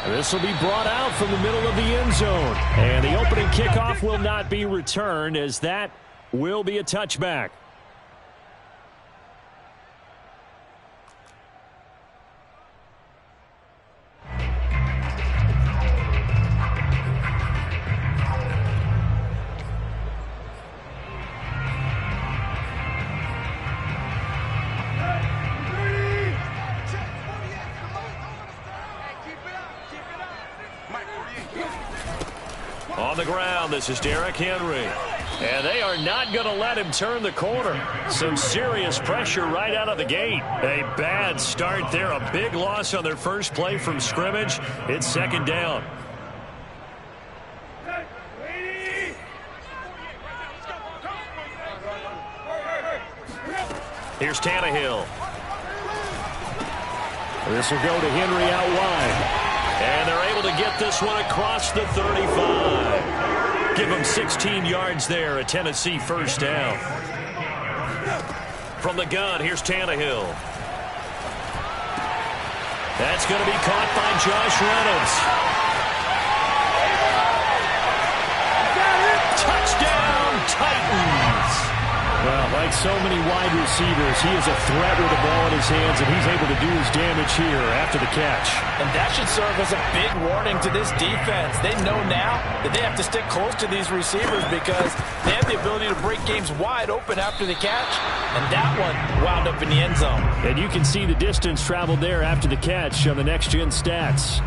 This will be brought out from the middle of the end zone. And the opening kickoff will not be returned, as that will be a touchback. On the ground, this is Derrick Henry. And they are not going to let him turn the corner. Some serious pressure right out of the gate. A bad start there. A big loss on their first play from scrimmage. It's second down. Here's Tannehill. This will go to Henry out wide. And they're able to get this one across the 35. Give them 16 yards there, a Tennessee first down. From the gun, here's Tannehill. That's going to be caught by Josh Reynolds. Touchdown, Titans. Well, like so many wide receivers, he is a threat with the ball in his hands, and he's able to do his damage here after the catch. And that should serve as a big warning to this defense. They know now that they have to stick close to these receivers because they have the ability to break games wide open after the catch, and that one wound up in the end zone. And you can see the distance traveled there after the catch on the next-gen stats.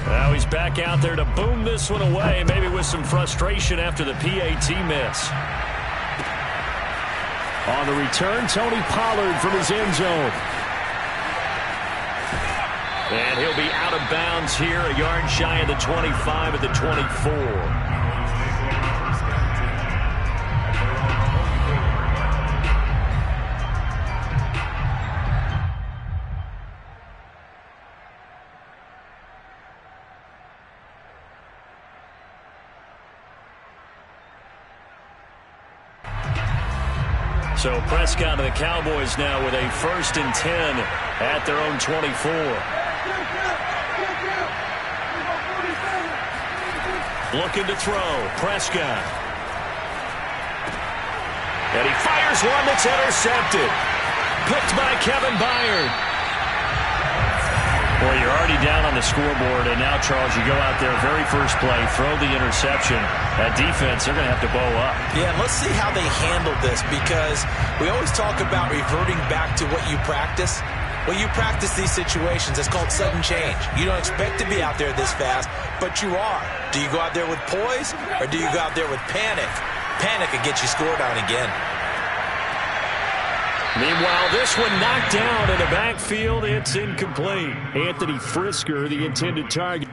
Now he's back out there to boom this one away, maybe with some frustration after the PAT miss. On the return, Tony Pollard from his end zone. And he'll be out of bounds here, a yard shy of the 25 at the 24. So Prescott and the Cowboys now with a 1st and 10 at their own 24. Looking to throw. Prescott. And he fires one that's intercepted. Picked by Kevin Byard. Well, you're already down on the scoreboard, and now, Charles, you go out there, very first play, throw the interception. That defense, they're going to have to bow up. Yeah, and let's see how they handle this, because we always talk about reverting back to what you practice. Well, you practice these situations. It's called sudden change. You don't expect to be out there this fast, but you are. Do you go out there with poise, or do you go out there with panic? Panic can get you scored on again. Meanwhile, this one knocked down in the backfield. It's incomplete. Anthony Frisker, the intended target.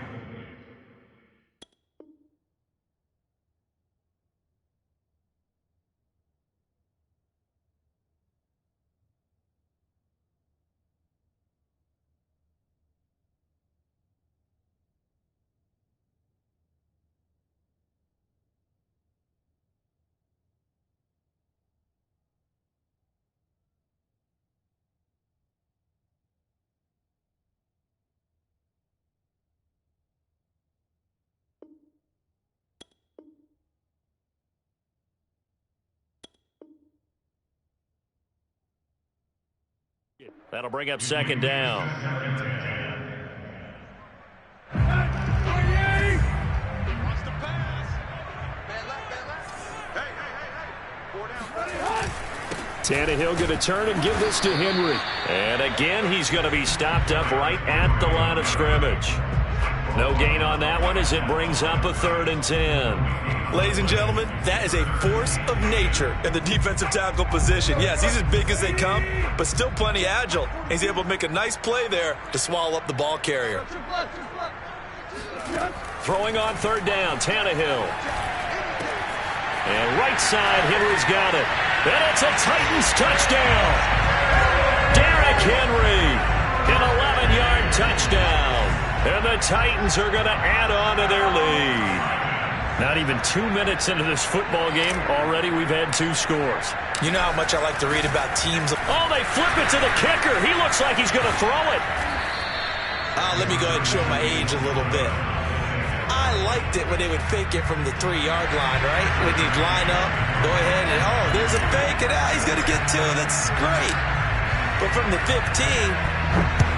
That'll bring up second down. Tannehill going to turn and give this to Henry. And again, he's going to be stopped up right at the line of scrimmage. No gain on that one as it brings up a 3rd and 10. Ladies and gentlemen, that is a force of nature in the defensive tackle position. Yes, he's as big as they come, but still plenty agile. He's able to make a nice play there to swallow up the ball carrier. Throwing on 3rd down, Tannehill. And right side, Henry's got it. And it's a Titans touchdown. Derrick Henry, an 11-yard touchdown. And the Titans are going to add on to their lead. Not even 2 minutes into this football game, already we've had 2 scores. You know how much I like to read about teams. Oh, they flip it to the kicker. He looks like he's going to throw it. Let me go ahead and show my age a little bit. I liked it when they would fake it from the 3-yard line, right? When you'd line up, go ahead and, oh, there's a fake, and he's going to get 2. That's great. But from the 15,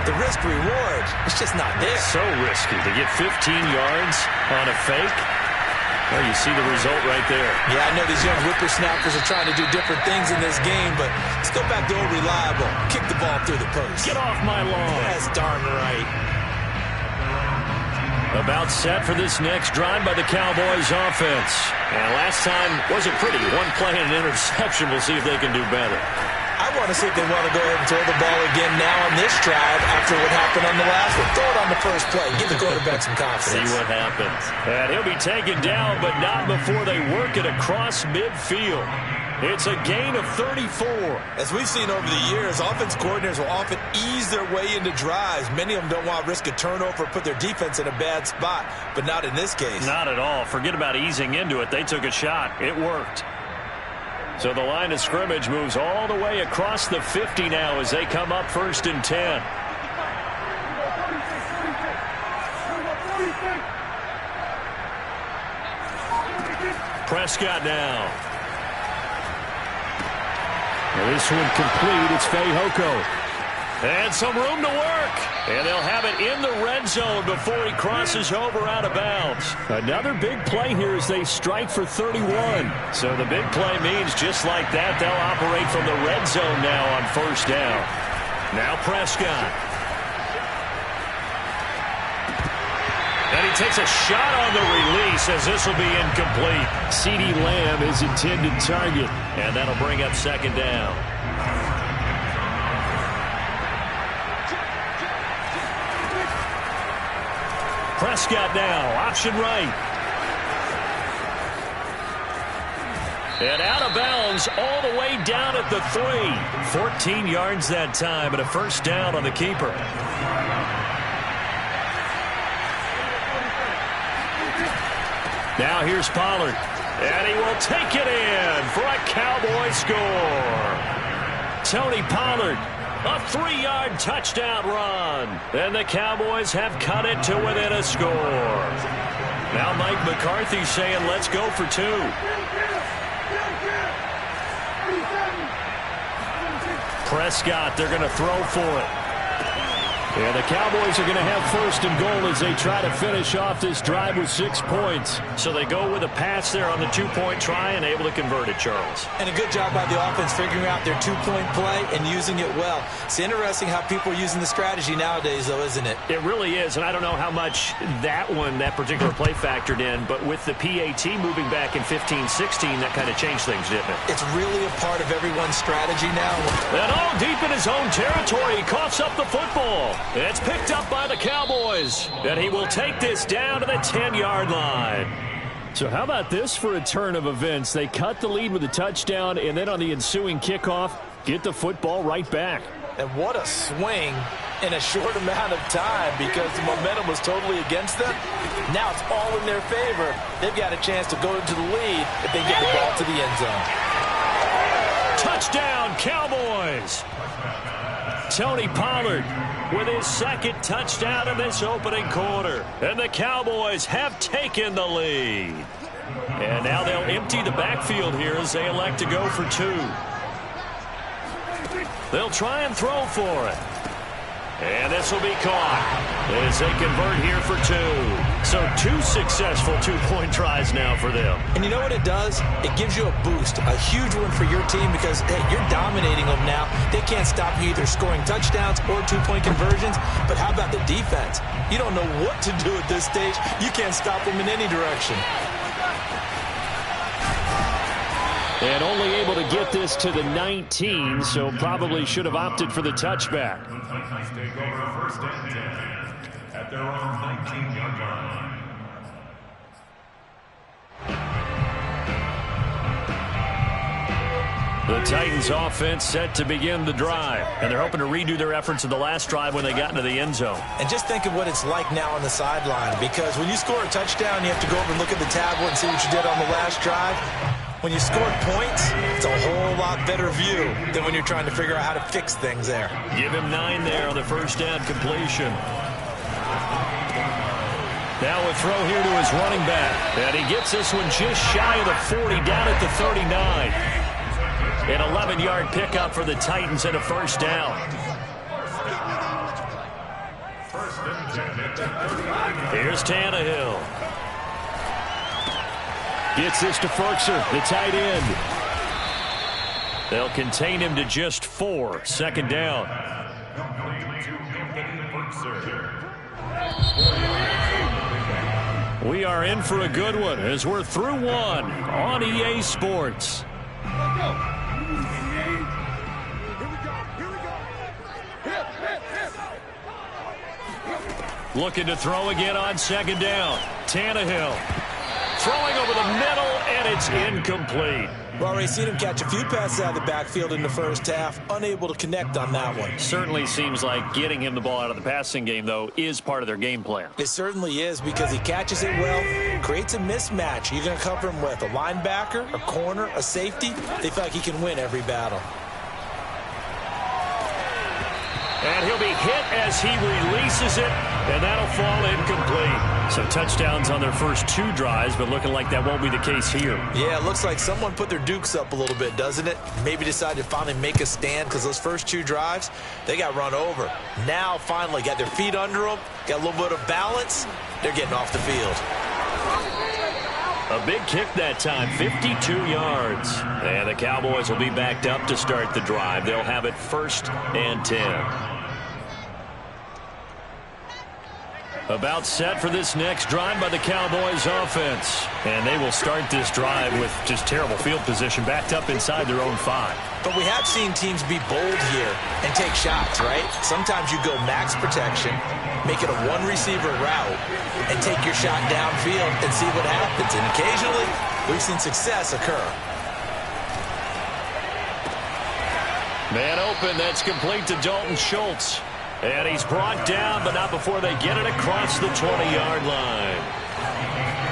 the risk-reward, it's just not there. So risky to get 15 yards on a fake. Well, you see the result right there. Yeah, I know these young whippersnappers are trying to do different things in this game, but let's go back to old reliable. Kick the ball through the post. Get off my lawn. That's darn right. About set for this next drive by the Cowboys offense. And last time wasn't pretty. 1 play and an interception. We'll see if they can do better. I want to see if they want to go ahead and throw the ball again now on this drive after what happened on the last one. Throw it on the first play. Give the quarterback some confidence. See what happens. And he'll be taken down, but not before they work it across midfield. It's a gain of 34. As we've seen over the years, offense coordinators will often ease their way into drives. Many of them don't want to risk a turnover or put their defense in a bad spot, but not in this case. Not at all. Forget about easing into it. They took a shot. It worked. So the line of scrimmage moves all the way across the 50 now as they come up 1st and 10. Prescott now. Well, this one complete. It's Fehoko. And some room to work. And they'll have it in the red zone before he crosses over out of bounds. Another big play here as they strike for 31. So the big play means just like that, they'll operate from the red zone now on 1st down. Now Prescott. And he takes a shot on the release as this will be incomplete. CeeDee Lamb is intended target. And that'll bring up 2nd down. Prescott now, option right. And out of bounds all the way down at the 3. 14 yards that time and a 1st down on the keeper. Now here's Pollard. And he will take it in for a Cowboy score. Tony Pollard. A 3-yard touchdown run. And the Cowboys have cut it to within a score. Now Mike McCarthy saying, let's go for 2. Prescott, they're going to throw for it. And the Cowboys are going to have 1st and goal as they try to finish off this drive with 6 points. So they go with a pass there on the 2-point try and able to convert it, Charles. And a good job by the offense figuring out their 2-point play and using it well. It's interesting how people are using the strategy nowadays, though, isn't it? It really is, and I don't know how much that particular play factored in, but with the PAT moving back in 15-16, that kind of changed things, didn't it? It's really a part of everyone's strategy now. And all deep in his own territory, he coughs up the football. It's picked up by the Cowboys, and he will take this down to the 10-yard line. So how about this for a turn of events? They cut the lead with a touchdown, and then on the ensuing kickoff, get the football right back. And what a swing in a short amount of time because the momentum was totally against them. Now it's all in their favor. They've got a chance to go into the lead if they get the ball to the end zone. Touchdown, Cowboys! Tony Pollard with his 2nd touchdown in this opening quarter. And the Cowboys have taken the lead. And now they'll empty the backfield here as they elect to go for 2. They'll try and throw for it. And this will be caught as they convert here for 2. So 2 successful 2-point tries now for them. And you know what it does? It gives you a boost, a huge one for your team because, hey, you're dominating them now. They can't stop you either scoring touchdowns or 2-point conversions. But how about the defense? You don't know what to do at this stage. You can't stop them in any direction. And only able to get this to the 19, so probably should have opted for the touchback. Take over 1st and 10 at their own 19-yard line. The Titans offense set to begin the drive, and they're hoping to redo their efforts in the last drive when they got into the end zone. And just think of what it's like now on the sideline, because when you score a touchdown, you have to go over and look at the tablet and see what you did on the last drive. When you scored points, it's a whole lot better view than when you're trying to figure out how to fix things there. Give him 9 there on the first down completion. Now a throw here to his running back. And he gets this one just shy of the 40, down at the 39. An 11-yard pickup for the Titans and a first down. Here's Tannehill. Gets this to Ferkser, the tight end. They'll contain him to just 4. Second down. We are in for a good one as we're through one on EA Sports. Looking to throw again on second down. Tannehill throwing over the middle, and it's incomplete. We've already seen him catch a few passes out of the backfield in the first half, unable to connect on that one. Certainly seems like getting him the ball out of the passing game, though, is part of their game plan. It certainly is, because he catches it well, creates a mismatch. You're going to cover him with a linebacker, a corner, a safety. They feel like he can win every battle. And he'll be hit as he releases it, and that'll fall incomplete. So touchdowns on their first 2 drives, but looking like that won't be the case here. Yeah, it looks like someone put their dukes up a little bit, doesn't it? Maybe decided to finally make a stand, because those first 2 drives, they got run over. Now, finally, got their feet under them, got a little bit of balance. They're getting off the field. A big kick that time, 52 yards. And the Cowboys will be backed up to start the drive. They'll have it 1st and 10. About set for this next drive by the Cowboys offense. And they will start this drive with just terrible field position, backed up inside their own 5. But we have seen teams be bold here and take shots, right? Sometimes you go max protection, make it a 1-receiver route, and take your shot downfield and see what happens. And occasionally, we've seen success occur. Man open, that's complete to Dalton Schultz. And he's brought down, but not before they get it across the 20-yard line.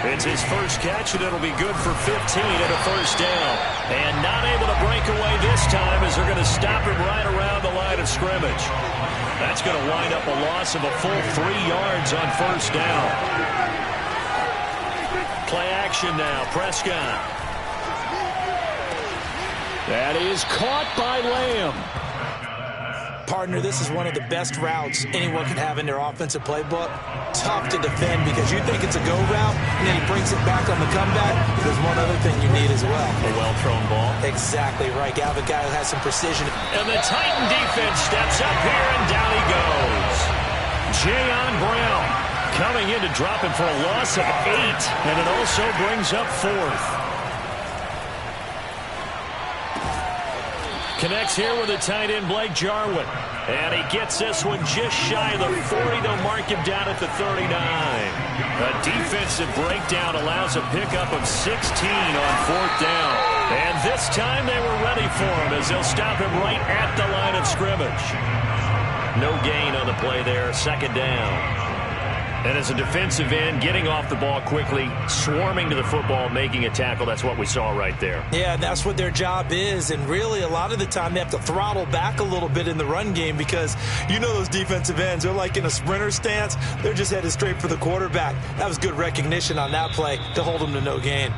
It's his first catch, and it'll be good for 15 and a first down. And not able to break away this time as they're going to stop him right around the line of scrimmage. That's going to wind up a loss of a full 3 yards on first down. Play action now, Prescott. That is caught by Lamb. Partner, this is one of the best routes anyone can have in their offensive playbook. Tough to defend because you think it's a go route, and then he brings it back on the comeback. There's one other thing you need as well. A well-thrown ball. Exactly right. You have a guy who has some precision. And the Titan defense steps up here, and down he goes. Jayon Brown coming in to drop him for a loss of 8, and it also brings up 4th. Connects here with the tight end, Blake Jarwin. And he gets this one just shy of the 40. They'll mark him down at the 39. A defensive breakdown allows a pickup of 16 on 4th down. And this time they were ready for him as they'll stop him right at the line of scrimmage. No gain on the play there, 2nd down. And as a defensive end, getting off the ball quickly, swarming to the football, making a tackle, that's what we saw right there. Yeah, that's what their job is. And really, a lot of the time, they have to throttle back a little bit in the run game because you know those defensive ends, they're like in a sprinter stance. They're just headed straight for the quarterback. That was good recognition on that play to hold them to no gain.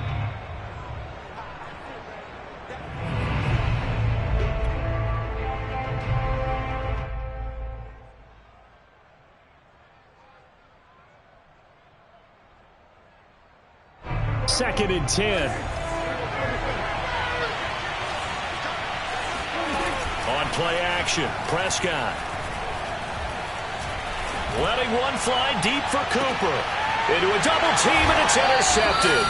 Second and 10. On play action, Prescott. Letting one fly deep for Cooper. Into a double team, and it's intercepted.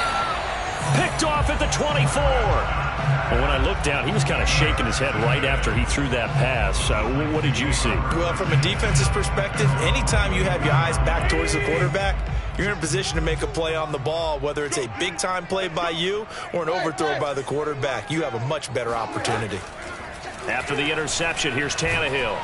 Picked off at the 24. Well, when I looked down, he was kind of shaking his head right after he threw that pass. What did you see? Well, from a defense's perspective, anytime you have your eyes back towards the quarterback, you're in a position to make a play on the ball, whether it's a big-time play by you or an overthrow by the quarterback. You have a much better opportunity. After the interception, here's Tannehill.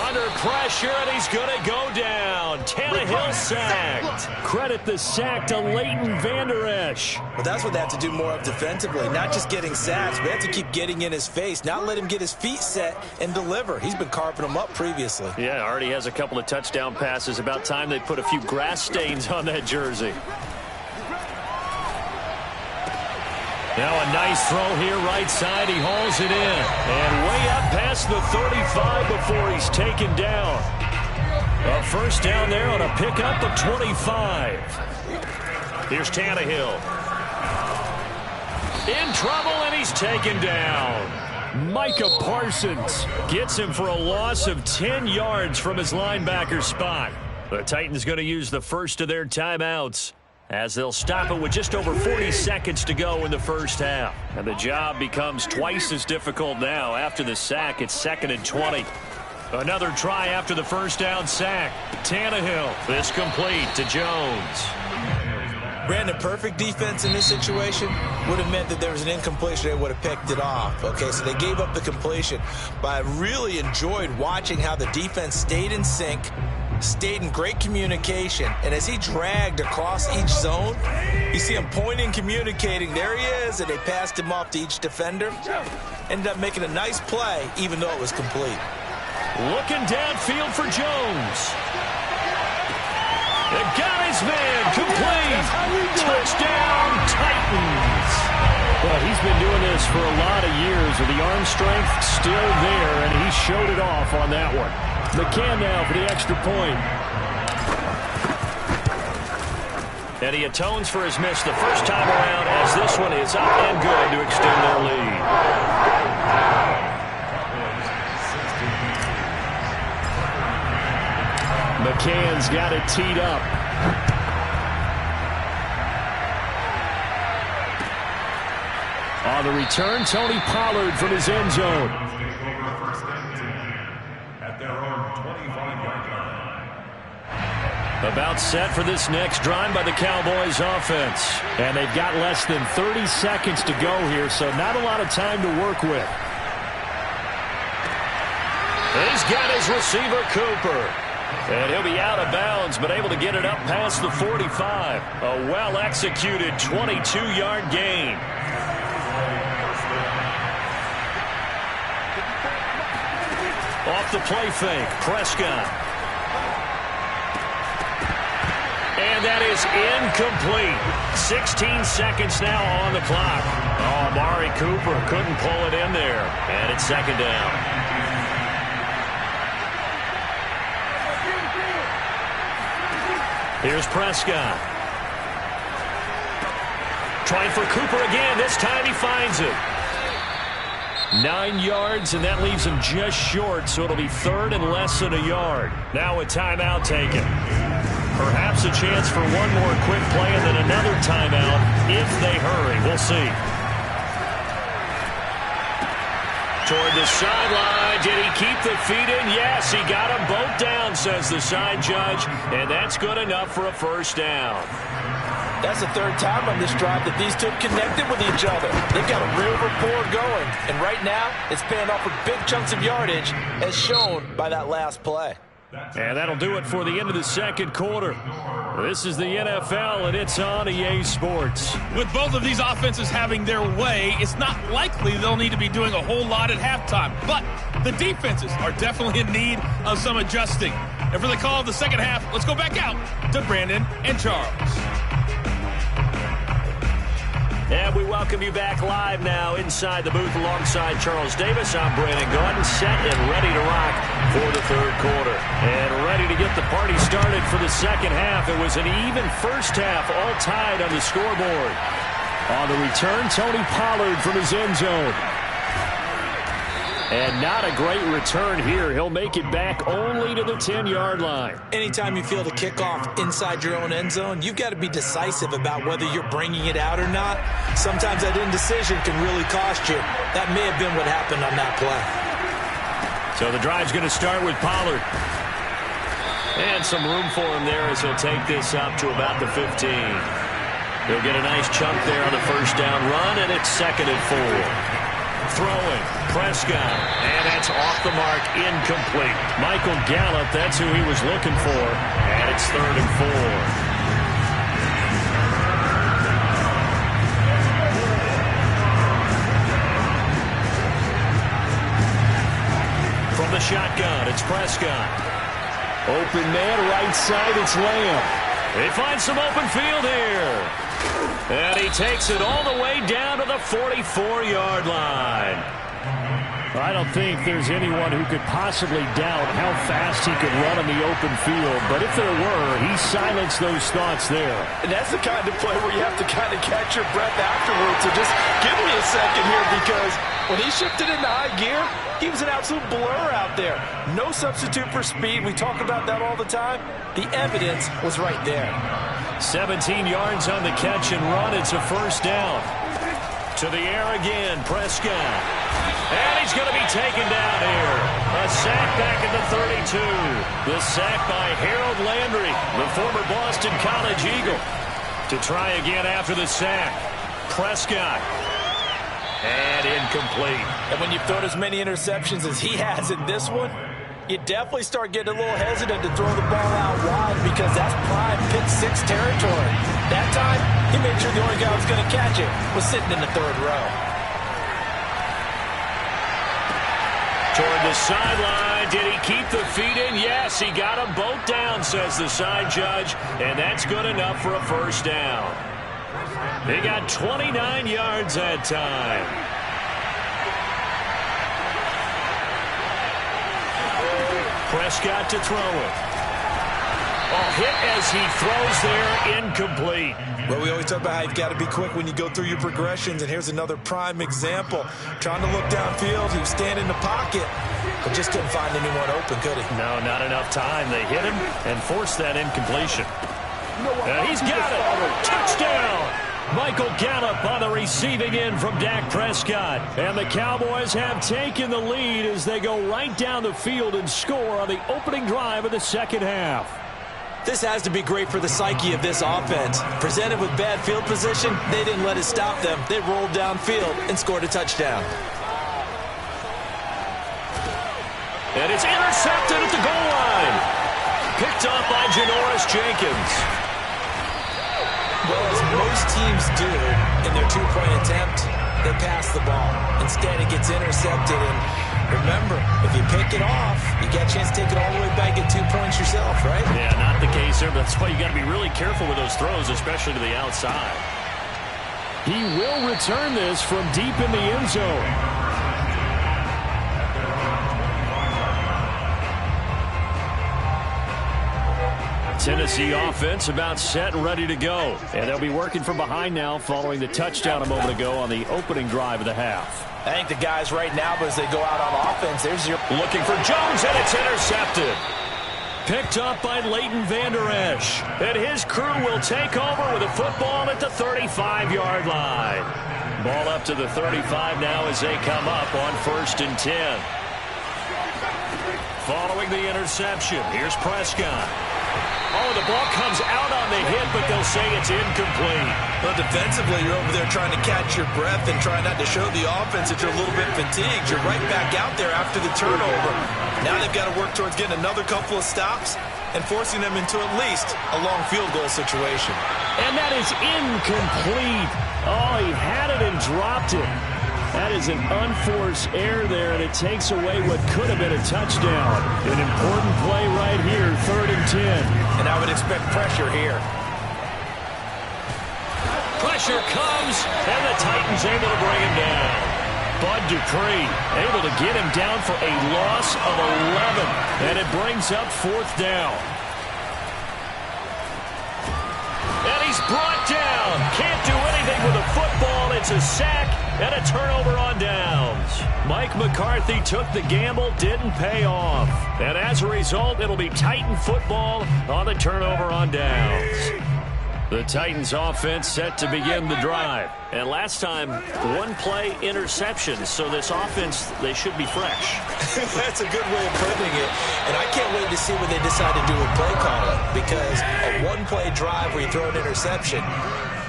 Under pressure, and he's going to go down. Tannehill sacked. Credit the sack to Leighton Vander Esch. But that's what they have to do more of defensively, not just getting sacks. We have to keep getting in his face, not let him get his feet set and deliver. He's been carving them up previously. Yeah, already has a couple of touchdown passes. About time they put a few grass stains on that jersey. Now a nice throw here, right side. He hauls it in. And way up past the 35 before he's taken down. A first down there on a pickup of 25. Here's Tannehill. In trouble, and he's taken down. Micah Parsons gets him for a loss of 10 yards from his linebacker spot. The Titans going to use the first of their timeouts, as they'll stop it with just over 40 seconds to go in the first half. And the job becomes twice as difficult now. After the sack, it's 2nd and 20. Another try after the first down sack. Tannehill, this complete to Jones. Brandon, perfect defense in this situation would have meant that there was an incompletion. They would have picked it off. Okay, so they gave up the completion. But I really enjoyed watching how the defense stayed in sync, stayed in great communication, and as he dragged across each zone, you see him pointing, communicating. There he is, and they passed him off to each defender. Ended up making a nice play, even though it was complete. Looking downfield for Jones. They got his man, complete. Touchdown, Titans. Well, he's been doing this for a lot of years with the arm strength still there, and he showed it off on that one. McCann now for the extra point. And he atones for his miss the first time around, as this one is up and good to extend their lead. McCann's got it teed up. On the return, Tony Pollard from his end zone. About set for this next drive by the Cowboys offense. And they've got less than 30 seconds to go here, so not a lot of time to work with. He's got his receiver, Cooper. And he'll be out of bounds, but able to get it up past the 45. A well-executed 22-yard gain. Off the play fake, Prescott. And that is incomplete. 16 seconds now on the clock. Oh, Amari Cooper couldn't pull it in there. And it's 2nd down. Here's Prescott. Trying for Cooper again. This time he finds it. 9 yards, and that leaves him just short, so it'll be 3rd and less than a yard. Now a timeout taken. Perhaps a chance for one more quick play and then another timeout if they hurry. We'll see. Toward the sideline. Did he keep the feet in? Yes, he got them both down, says the side judge, and that's good enough for a first down. That's the 3rd time on this drive that these two connected with each other. They've got a real rapport going, and right now it's paying off with big chunks of yardage, as shown by that last play. And that'll do it for the end of the 2nd quarter. This is the NFL, and it's on EA Sports. With both of these offenses having their way, it's not likely they'll need to be doing a whole lot at halftime. But the defenses are definitely in need of some adjusting. And for the call of the 2nd half, let's go back out to Brandon and Charles. And we welcome you back live now inside the booth alongside Charles Davis. I'm Brandon Gaudin, set and ready to rock for the 3rd quarter. And ready to get the party started for the 2nd half. It was an even first half, all tied on the scoreboard. On the return, Tony Pollard from his end zone. And not a great return here. He'll make it back only to the 10-yard line. Anytime you feel the kickoff inside your own end zone, you've got to be decisive about whether you're bringing it out or not. Sometimes that indecision can really cost you. That may have been what happened on that play. So the drive's going to start with Pollard. And some room for him there as he'll take this up to about the 15. He'll get a nice chunk there on the first down run, and it's 2nd and 4. Throwing, Prescott, and that's off the mark, incomplete. Michael Gallup, that's who he was looking for, and it's 3rd and 4. From the shotgun, it's Prescott. Open man, right side, it's Lamb. They find some open field here. And he takes it all the way down to the 44-yard line. I don't think there's anyone who could possibly doubt how fast he could run in the open field. But if there were, he silenced those thoughts there. And that's the kind of play where you have to kind of catch your breath afterwards. So just give me a second here, because when he shifted into high gear, he was an absolute blur out there. No substitute for speed. We talk about that all the time. The evidence was right there. 17 yards on the catch and run. It's a first down. To the air again, Prescott. And he's going to be taken down here. A sack back at the 32. The sack by Harold Landry, the former Boston College Eagle. To try again after the sack. Prescott. And incomplete. And when you've thrown as many interceptions as he has in this one, you definitely start getting a little hesitant to throw the ball out wide, because that's prime pick 6 territory. That time, he made sure the only guy who was going to catch it was sitting in the 3rd row. Toward the sideline. Did he keep the feet in? Yes, he got them both down, says the side judge. And that's good enough for a first down. They got 29 yards that time. Prescott to throw it. Hit as he throws there, incomplete. Well, we always talk about how you've got to be quick when you go through your progressions, and here's another prime example. Trying to look downfield, he was standing in the pocket, but just couldn't find anyone open, could he? No, not enough time. They hit him and forced that incompletion. He's got it. Touchdown. Michael Gallup on the receiving end from Dak Prescott. And the Cowboys have taken the lead as they go right down the field and score on the opening drive of the second half. This has to be great for the psyche of this offense. Presented with bad field position, they didn't let it stop them. They rolled downfield and scored a touchdown. And it's intercepted at the goal line. Picked up by Janoris Jenkins. Well, as most teams do in their two-point attempt, they pass the ball. Instead, it gets intercepted. And remember, if you pick it off, you get a chance to take it all the way back, get 2 points yourself, right? Yeah, not the case there. But that's why you got to be really careful with those throws, especially to the outside. He will return this from deep in the end zone. Tennessee offense about set and ready to go. And they'll be working from behind now following the touchdown a moment ago on the opening drive of the half. I think the guys right now, but as they go out on offense, there's your... Looking for Jones, and it's intercepted. Picked up by Leighton Vander Esch. And his crew will take over with a football at the 35-yard line. Ball up to the 35 now as they come up on 1st and 10. Following the interception, here's Prescott. Oh, the ball comes out on the hit, but they'll say it's incomplete. Well, defensively, you're over there trying to catch your breath and try not to show the offense that you're a little bit fatigued. You're right back out there after the turnover. Now they've got to work towards getting another couple of stops and forcing them into at least a long field goal situation. And that is incomplete. Oh, he had it and dropped it. That is an unforced error there, and it takes away what could have been a touchdown. An important play right here, 3rd and 10. And I would expect pressure here. Pressure comes, and the Titans able to bring him down. Bud Dupree able to get him down for a loss of 11, and it brings up 4th down. And he's brought down. Can't do anything with a football. It's a sack and a turnover on downs. Mike McCarthy took the gamble, didn't pay off. And as a result, it'll be Titan football on the turnover on downs. The Titans offense set to begin the drive. And last time, one-play interception. So this offense, they should be fresh. That's a good way of putting it. And I can't wait to see what they decide to do with play calling. Because a one-play drive where you throw an interception,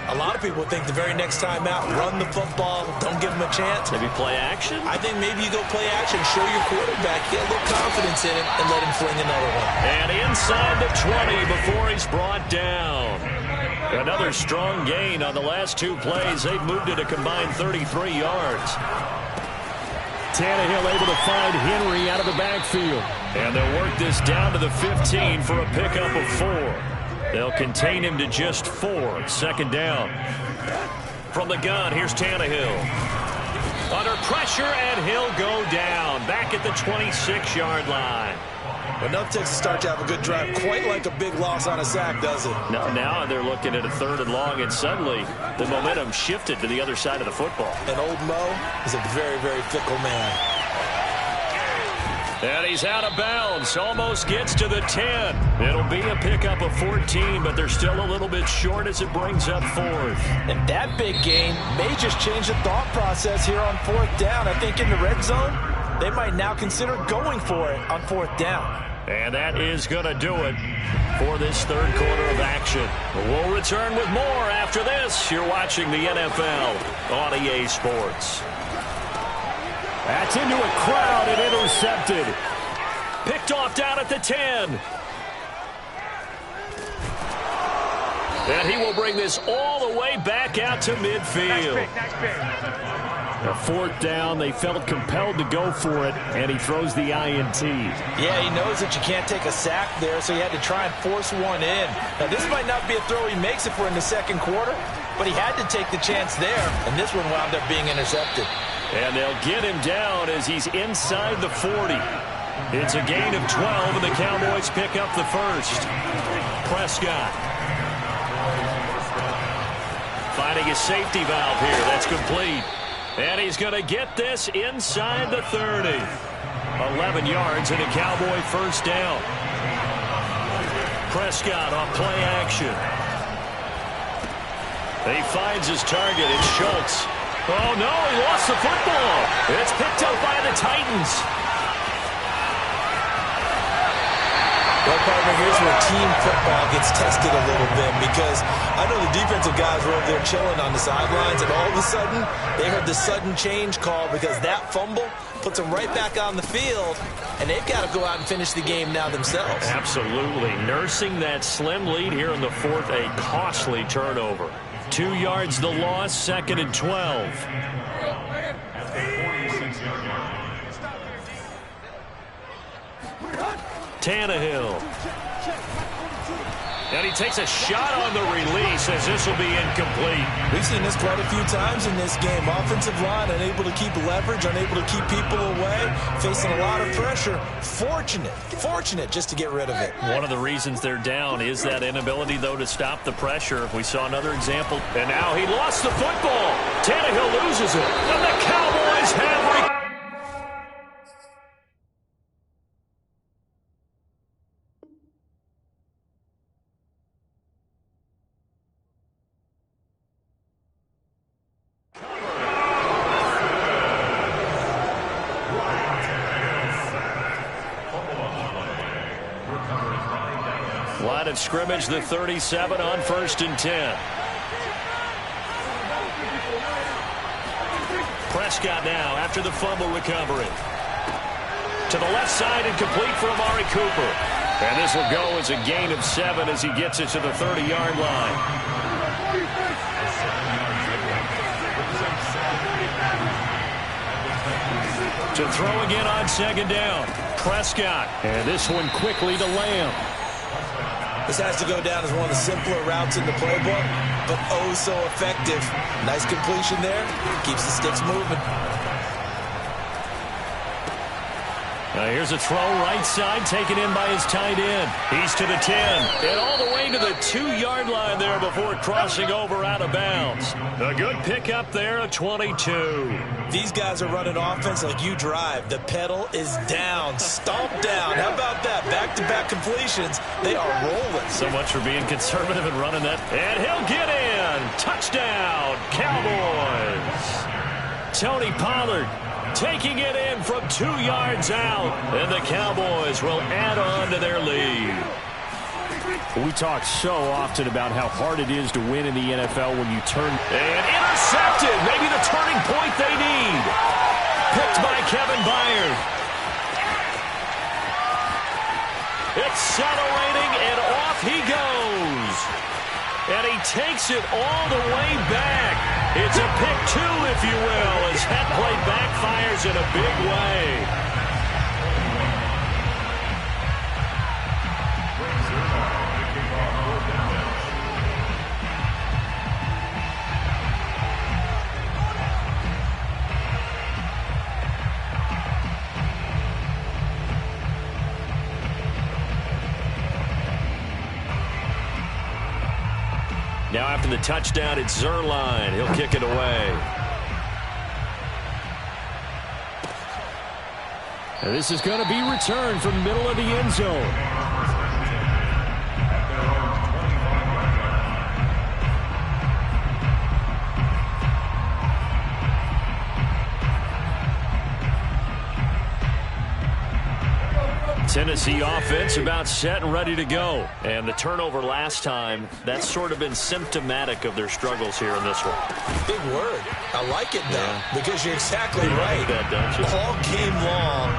a lot of people think the very next time out, run the football, don't give them a chance. Maybe play action? I think maybe you go play action, show your quarterback, get a little confidence in him, and let him fling another one. And inside the 20 before he's brought down. Another strong gain on the last two plays. They've moved it a combined 33 yards. Tannehill able to find Henry out of the backfield. And they'll work this down to the 15 for a pickup of 4. They'll contain him to just 4. Second down. From the gun, here's Tannehill. Under pressure, and he'll go down. Back at the 26-yard line. But enough takes to start to have a good drive. Quite like a big loss on a sack, does it? No, now they're looking at a 3rd and long, and suddenly the momentum shifted to the other side of the football. And old Mo is a very, very fickle man. And he's out of bounds. Almost gets to the 10. It'll be a pickup of 14, but they're still a little bit short as it brings up 4th. And that big gain may just change the thought process here on 4th down. I think in the red zone, they might now consider going for it on 4th down. And that is going to do it for this third quarter of action. We'll return with more after this. You're watching the NFL on EA Sports. That's into a crowd and intercepted. Picked off down at the 10. And he will bring this all the way back out to midfield. Nice pick. A 4th down, they felt compelled to go for it, and he throws the INT. Yeah, he knows that you can't take a sack there, so he had to try and force one in. Now, this might not be a throw he makes if we're in the second quarter, but he had to take the chance there, and this one wound up being intercepted. And they'll get him down as he's inside the 40. It's a gain of 12, and the Cowboys pick up the first. Prescott finding a safety valve here. That's complete. And he's going to get this inside the 30. 11 yards and a Cowboy first down. Prescott on play action. He finds his target. It's Schultz. Oh, no, he lost the football. It's picked up by the Titans. Well, partner, here's where team football gets tested a little bit because I know the defensive guys were over there chilling on the sidelines, and all of a sudden, they heard the sudden change call because that fumble puts them right back on the field, and they've got to go out and finish the game now themselves. Absolutely. Nursing that slim lead here in the 4th, a costly turnover. 2 yards the loss, 2nd and 12. Tannehill. And he takes a shot on the release as this will be incomplete. We've seen this quite a few times in this game. Offensive line unable to keep leverage, unable to keep people away, facing a lot of pressure. Fortunate just to get rid of it. One of the reasons they're down is that inability, though, to stop the pressure. We saw another example. And now he lost the football. Tannehill loses it. And the Cowboys have line of scrimmage, the 37 on 1st and 10. Prescott now after the fumble recovery. To the left side and complete for Amari Cooper. And this will go as a gain of 7 as he gets it to the 30-yard line. To throw again on 2nd down. Prescott. And this one quickly to Lamb. This has to go down as one of the simpler routes in the playbook, but oh so effective. Nice completion there. Keeps the sticks moving. Here's a throw right side, taken in by his tight end. He's to the 10, and all the way to the 2-yard line there before crossing over out of bounds. A good pickup there, a 22. These guys are running offense like you drive. The pedal is down, stomp down. How about that? Back-to-back completions. They are rolling. So much for being conservative and running that. And he'll get in. Touchdown, Cowboys. Tony Pollard taking it in from 2 yards out. And the Cowboys will add on to their lead. We talk so often about how hard it is to win in the NFL when you turn. And intercepted. Maybe the turning point they need. Picked by Kevin Byard. Accelerating, and off he goes. And he takes it all the way back. It's a pick 2, if you will, as that play backfires in a big way. Now after the touchdown, it's Zerline. He'll kick it away. And this is going to be returned from middle of the end zone. Tennessee offense about set and ready to go. And the turnover last time, that's sort of been symptomatic of their struggles here in this one. Big word. I like it, though, because you're exactly right. Like that, don't you? All game long,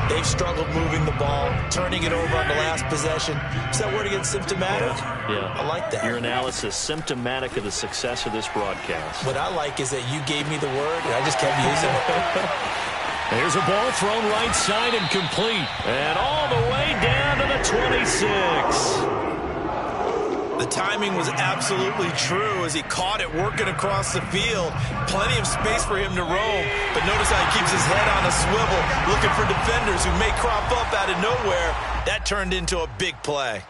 they've struggled moving the ball, turning it over on the last possession. Is that word again, symptomatic? Yeah. I like that. Your analysis, symptomatic of the success of this broadcast. What I like is that you gave me the word, and I just kept using it. There's a ball thrown right side and complete. And all the way down to the 26. The timing was absolutely true as he caught it working across the field. Plenty of space for him to roam. But notice how he keeps his head on a swivel, looking for defenders who may crop up out of nowhere. That turned into a big play.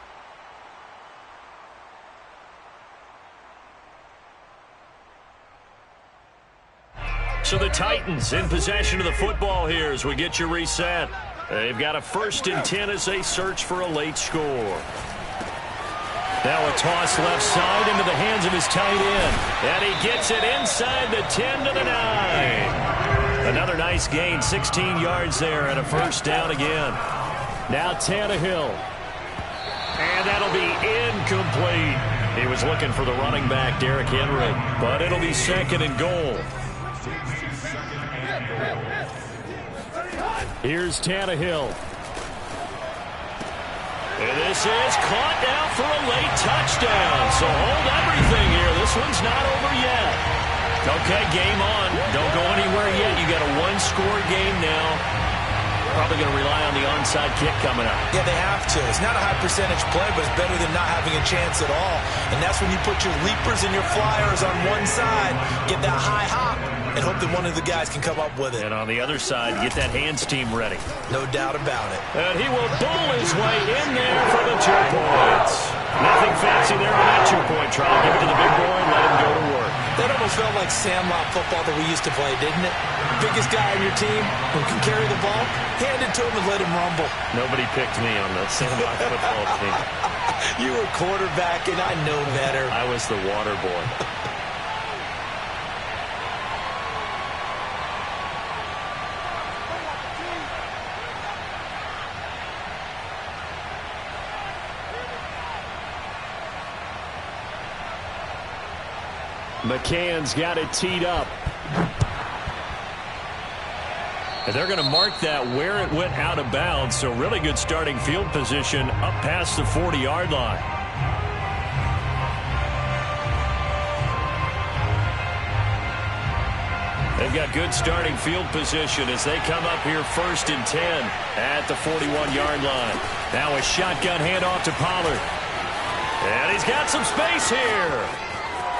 So the Titans in possession of the football here as we get you reset. They've got a 1st and 10 as they search for a late score. Now a toss left side into the hands of his tight end. And he gets it inside the 10 to the 9. Another nice gain, 16 yards there and a 1st down again. Now Tannehill. And that'll be incomplete. He was looking for the running back, Derrick Henry. But it'll be 2nd and goal. Here's Tannehill. And this is caught now for a late touchdown. So hold everything here. This one's not over yet. Okay, game on. Don't go anywhere yet. You got a 1-score game now. Probably going to rely on the onside kick coming up. Yeah, they have to. It's not a high percentage play, but it's better than not having a chance at all. And that's when you put your leapers and your flyers on one side, get that high hop, and hope that one of the guys can come up with it. And on the other side, get that hands team ready. No doubt about it. And he will bull his way in there for the 2 points. Nothing fancy there on that 2-point try. Give it to the big boy and let him go to work. That almost felt like sandlot football that we used to play, didn't it? Biggest guy on your team who can carry the ball, hand it to him and let him rumble. Nobody picked me on the sandlot football team. You were quarterback, and I know better. I was the water boy. McCann's got it teed up. And they're going to mark that where it went out of bounds. So really good starting field position up past the 40-yard line. They've got good starting field position as they come up here 1st and 10 at the 41-yard line. Now a shotgun handoff to Pollard. And he's got some space here.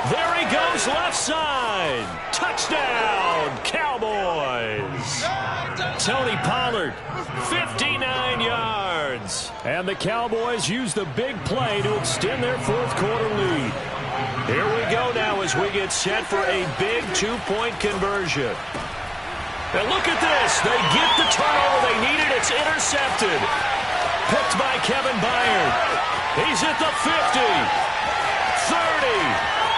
There he goes left side. Touchdown, Cowboys. Tony Pollard, 50 And the Cowboys use the big play to extend their fourth quarter lead. Here we go now as we get set for a big two-point conversion. And look at this. They get the turnover they needed. It's intercepted. Picked by Kevin Byard. He's at the 50. 30.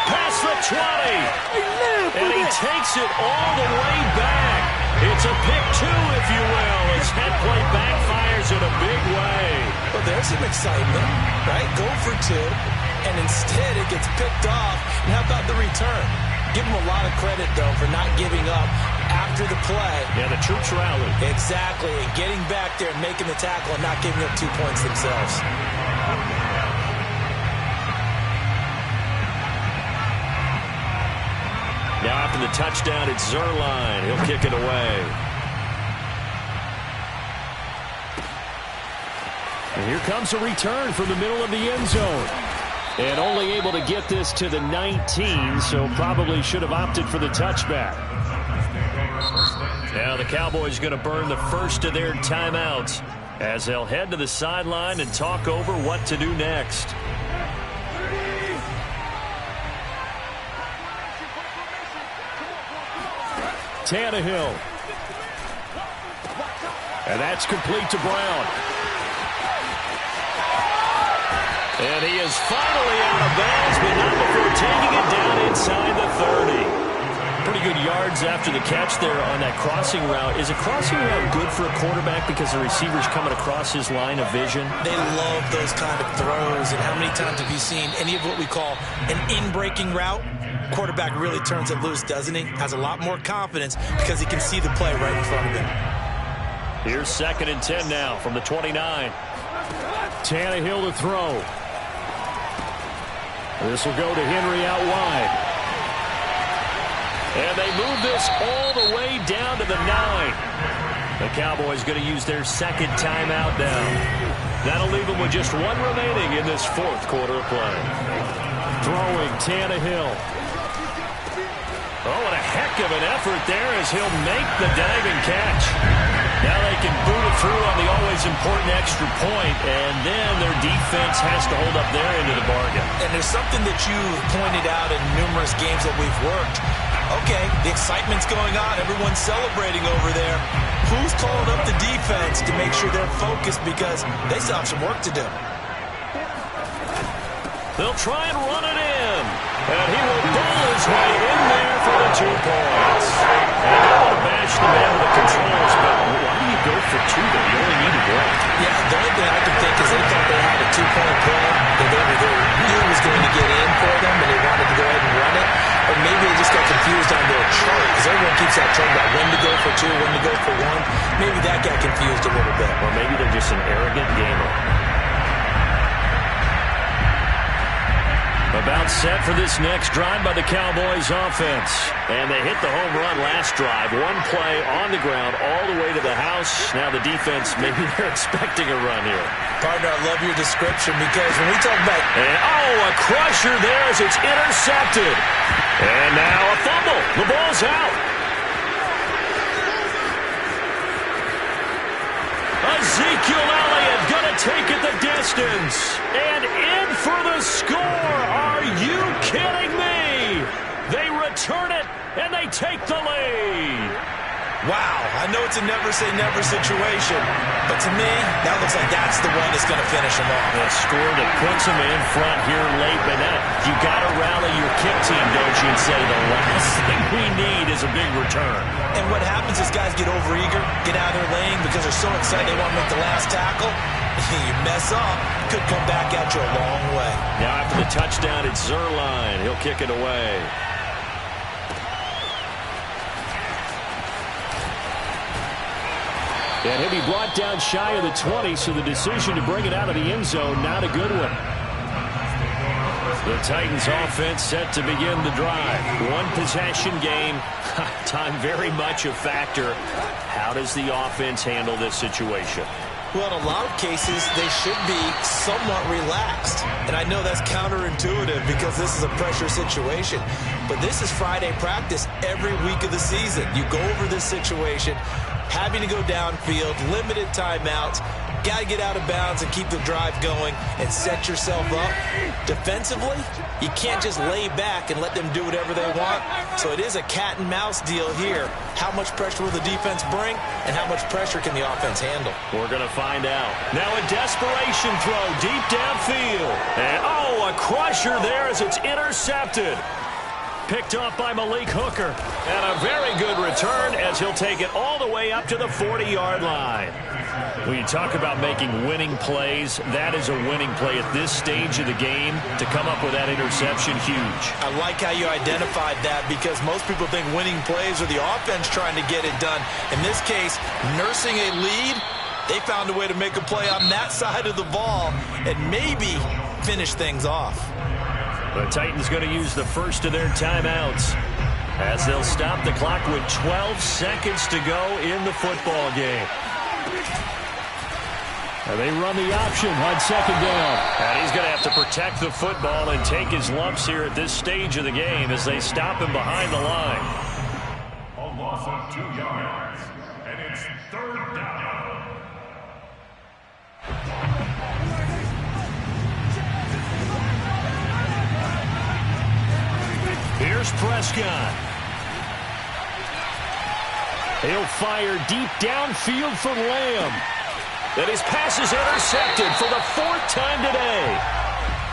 Past the 20. And he takes it all the way back. It's a pick two, if you will, as head play backfires in a big way. Well, there's some excitement, right? Go for two, and instead it gets picked off. And how about the return? Give him a lot of credit, though, for not giving up after the play. Yeah, the troops rallied. Exactly, and getting back there and making the tackle and not giving up 2 points themselves. Now after the touchdown, it's Zuerlein. He'll kick it away. And here comes a return from the middle of the end zone. And only able to get this to the 19, so probably should have opted for the touchback. Now the Cowboys going to burn the first of their timeouts as they'll head to the sideline and talk over what to do next. Tannehill. And that's complete to Brown. And he is finally out of bounds, but not before taking it down inside the 30. Pretty good yards after the catch there on that crossing route. Is a crossing route good for a quarterback because the receiver's coming across his line of vision? They love those kind of throws. And how many times have you seen any of what we call an in-breaking route? Quarterback really turns it loose, doesn't he? Has a lot more confidence because he can see the play right in front of him. Here's 2nd and 10 now from the 29. Tannehill to throw. This will go to Henry out wide. And they move this all the way down to the 9. The Cowboys going to use their second timeout now. That'll leave them with just one remaining in this fourth quarter of play. Throwing Tannehill. Oh, and a heck of an effort there as he'll make the diving catch. Now they can boot it through on the always important extra point, and then their defense has to hold up their end of the bargain. And there's something that you've pointed out in numerous games that we've worked. Okay, the excitement's going on. Everyone's celebrating over there. Who's calling up the defense to make sure they're focused because they still have some work to do? They'll try and run it in. And he will bowl his way in there for the 2 points. And they want to bash the man with the controls, but why do you go for 2 there? You only needed 1. Yeah, the only thing I can think is they thought they had a 2-point play that they knew was going to get in for them, and they wanted to go ahead and run it. Or maybe they just got confused on their chart, because everyone keeps that chart about when to go for 2, when to go for 1. Maybe that got confused a little bit. Or maybe they're just an arrogant gamer. About set for this next drive by the Cowboys offense. And they hit the home run last drive. 1 play on the ground all the way to the house. Now the defense, maybe they're expecting a run here. Partner, I love your description because when we talk about... And, a crusher there as it's intercepted. And now a fumble. The ball's out. Ezekiel Elliott going to take it the distance. And in for the score. Are you kidding me? They return it, and they take the lead. Wow, I know it's a never-say-never situation, but to me, that looks like that's the one that's going to finish them off. A score that puts them in front here late, but you got to rally your kick team, don't you, and say the last thing we need is a big return. And what happens is guys get overeager, get out of their lane because they're so excited they want to make the last tackle. You mess up, could come back at you a long way. Now after the touchdown, it's Zuerlein. He'll kick it away. And he'll be brought down shy of the 20, so the decision to bring it out of the end zone, not a good one. The Titans offense set to begin the drive. 1 possession game. Time very much a factor. How does the offense handle this situation? Well, in a lot of cases, they should be somewhat relaxed. And I know that's counterintuitive because this is a pressure situation. But this is Friday practice every week of the season. You go over this situation, having to go downfield, limited timeouts. Got to get out of bounds and keep the drive going and set yourself up. Defensively, you can't just lay back and let them do whatever they want. So it is a cat and mouse deal here. How much pressure will the defense bring, and how much pressure can the offense handle? We're going to find out. Now a desperation throw deep downfield. And, oh, a crusher there as it's intercepted. Picked off by Malik Hooker. And a very good return as he'll take it all the way up to the 40-yard line. When you talk about making winning plays, that is a winning play at this stage of the game. To come up with that interception, huge. I like how you identified that, because most people think winning plays are the offense trying to get it done. In this case, nursing a lead, they found a way to make a play on that side of the ball and maybe finish things off. The Titans going to use the first of their timeouts as they'll stop the clock with 12 seconds to go in the football game. And they run the option on second down. And he's going to have to protect the football and take his lumps here at this stage of the game as they stop him behind the line. A loss of 2 yards, and it's third down. Here's Prescott. He'll fire deep downfield for Lamb. And his pass is intercepted for the 4th time today.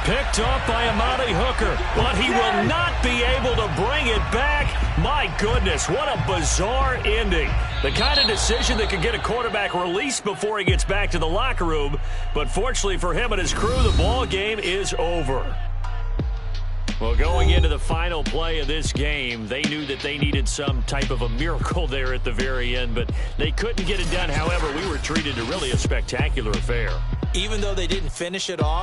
Picked up by Amani Hooker, but he will not be able to bring it back. My goodness, what a bizarre ending. The kind of decision that could get a quarterback released before he gets back to the locker room. But fortunately for him and his crew, the ball game is over. Well, going into the final play of this game, they knew that they needed some type of a miracle there at the very end, but they couldn't get it done. However, we were treated to really a spectacular affair. Even though they didn't finish it off,